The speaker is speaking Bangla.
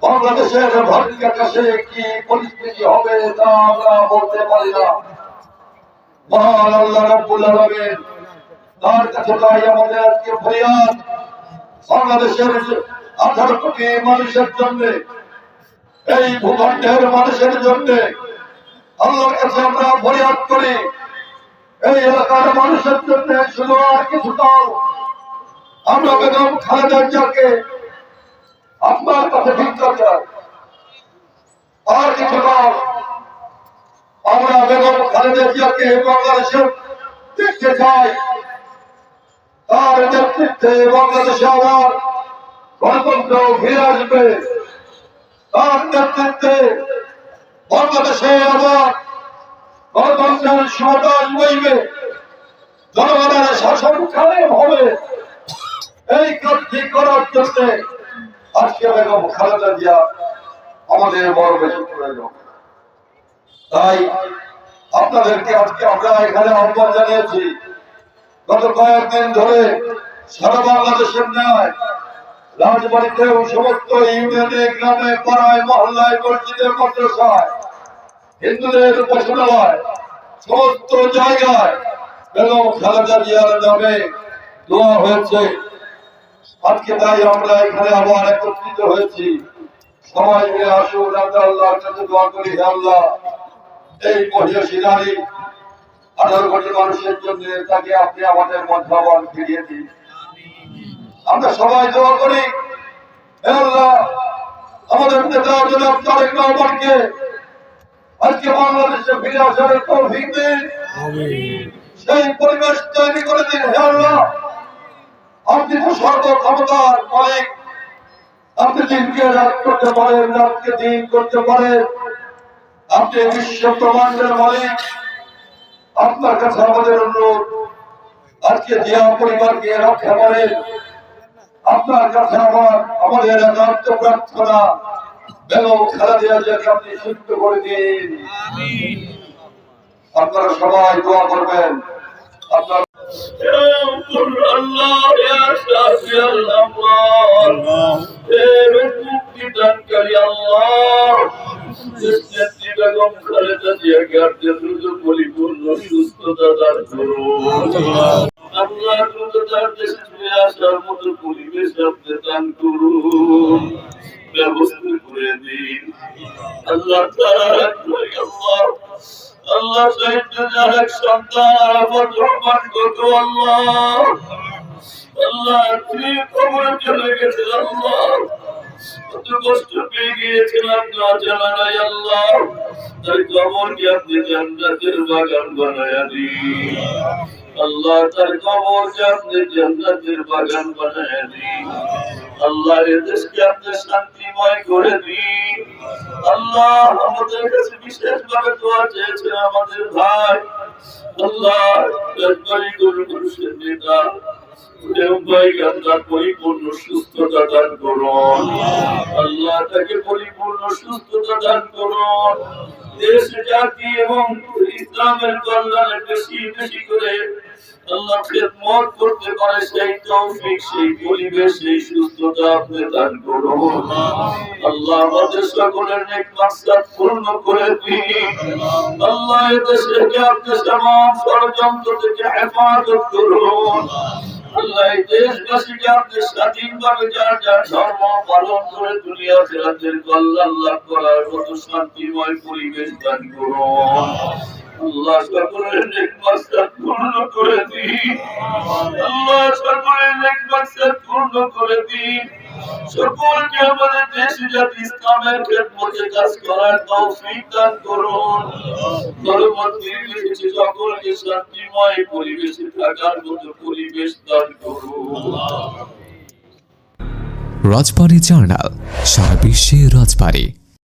বাংলাদেশের ভাগ্যাকাশে কি পরিস্থিতি হবে তা আমরা বলতে পারি না। মহান আল্লাহ রাব্বুল আলামিন, তার কাছে তাই আমাদের আজকে ফরিয়াদ, বাংলাদেশের 18 কোটি মানুষের জন্য, এই ভূখণ্ডের মানুষের জন্য আল্লাহর কাছে আমরা ফরিয়াদ করি। এই এলাকার মানুষের জন্য শুধু আর কিছু দাও। আমরা বেগম খালেদা জিয়াকে আপনার কাছে ভিক্ষা চাই, আর কিছু দাও। আমরা বেগম খালেদা জিয়াকে বাংলাদেশে দেখতে চাই। তার নেতৃত্বে বাংলাদেশে আবার গণতন্ত্র ফিরে আসবে। তার নেতৃত্বে বাংলাদেশে আবার গণতন্ত্রের সমাধান বইবে, জনগণের শাসন কায়েম হবে। এই কাজটি করার জন্য আজকে বেগম খালেদা জিয়া আমাদের বড় বেশি প্রয়োজন। তাই আপনাদেরকে আজকে আমরা এখানে আহ্বান জানিয়েছি। গত কয়েকদিন ধরে সারা বাংলাদেশের ন্যায় রাজবাড়িতেও সমস্ত ইউনিয়নে, গ্রামে, পাড়ায়, মহল্লায়, মসজিদে, মাদ্রাসায়, হিন্দুদের উপাসনালয়, সমস্ত জায়গায় বেগম খালেদা জিয়ার নামে দোয়া হয়েছে। আজকে তাই আমরা এখানে আবার একত্রিত হয়েছি। সবাই মিলে আসুন, আমরা আল্লাহর কাছে দোয়া করি, হে আল্লাহ, এই মহিষী নারী 18 কোটি মানুষের জন্য তাকে আপনি আমাদের মধ্যে আবার ফিরিয়ে দিন। আমরা সবাই দোয়া করি, হে আল্লাহ, আমাদের নেতা জনাব তারেক রহমানকে আজকে বাংলাদেশে ফিরে আসার তৌফিক দিন, সেই পরিবেশ তৈরি করে দিন। হে আল্লাহ, আপনি তো সর্বক্ষমতার মালিক, আপনি দিনকে রাত করতে পারেন, রাতকে দিন করতে পারেন, আপনি বিশ্ব ব্রহ্মাণ্ডের মালিক। আপনার কাছে আমাদের অনুরোধ, আজকে জিয়া পরিবারকে রক্ষা করেন। আপনার কাছে আমাদের একান্ত প্রার্থনা, বেগম খালেদা জিয়াকে আপনি সুস্থ করে দিন। আপনারা সবাই দোয়া করবেন। আপনার বেগম খালেদা জিয়াকে আপনি দ্রুত পরিপূর্ণ সুস্থতা দান করুন। আল্লাহ দ্রুত তার দেশে ফিরে আসার মতো পরিবেশ আপনি দান করুন, ব্যবস্থা করে দিন। আল্লাহ আল্লাহ শহীদদের এক সন্তান আরাফাত রহমান কত আল্লাহ আল্লাহ তিনি কবরে চলে গেছে। আল্লাহ কত কষ্ট পেয়ে গিয়েছিলাম না জানা নাই। আল্লাহ তার কবরকে আপনি জান্নাতের বাগান বানায়া দিন। আল্লাহ তার কবরকে আপনি জান্নাতের বাগান বানায়া দিন। আল্লাহ এ দেশকে আপনি শান্তিময় করে দিন। আল্লাহ আমাদের কাছে বিশেষভাবে দোয়া চেয়েছে আমাদের ভাই, আল্লাহ রাজবাড়ী গণমানুষের নেতা পরিপূর্ণ সুস্থতা দান করুন। আল্লাহ তাকে পরিপূর্ণ সুস্থতা দান করুন। দেশ জাতি এবং ইসলামের কল্যাণে বেশি বেশি করে আল্লাহ খেদমত করতে পারে সেই তৌফিক, সেই পরিবেশ, সেই সুস্থতা আপনি দান করুন। আল্লাহ আমাদের সকলের নেক মাকসাদ পূর্ণ করে দিন। আল্লাহ এদেশকে আপনি तमाम ষড়যন্ত্র থেকে হেফাজত করুন। আল্লাহ এই দেশবাসীকে আপনি স্বাধীনভাবে যার যার ধর্ম পালন করে দুনিয়া আখিরাতের কল্যাণ লাভ করার মতো শান্তিময় পরিবেশ দান করুন। আল্লাহ সকলের নেক মাকসাদ পূর্ণ করে দিন। আল্লাহ সকলের নেক মাকসাদ পূর্ণ করে দিন। সকলকে আমাদের দেশ জাতি ইসলামের খেদমতে কাজ করার তৌফিক দান করুন। পরবর্তীতে সকলকে শান্তিময় পরিবেশে থাকার মতো পরিবেশ দান করুন। রাজবাড়ী জার্নাল, সারা বিশ্বে রাজবাড়ী।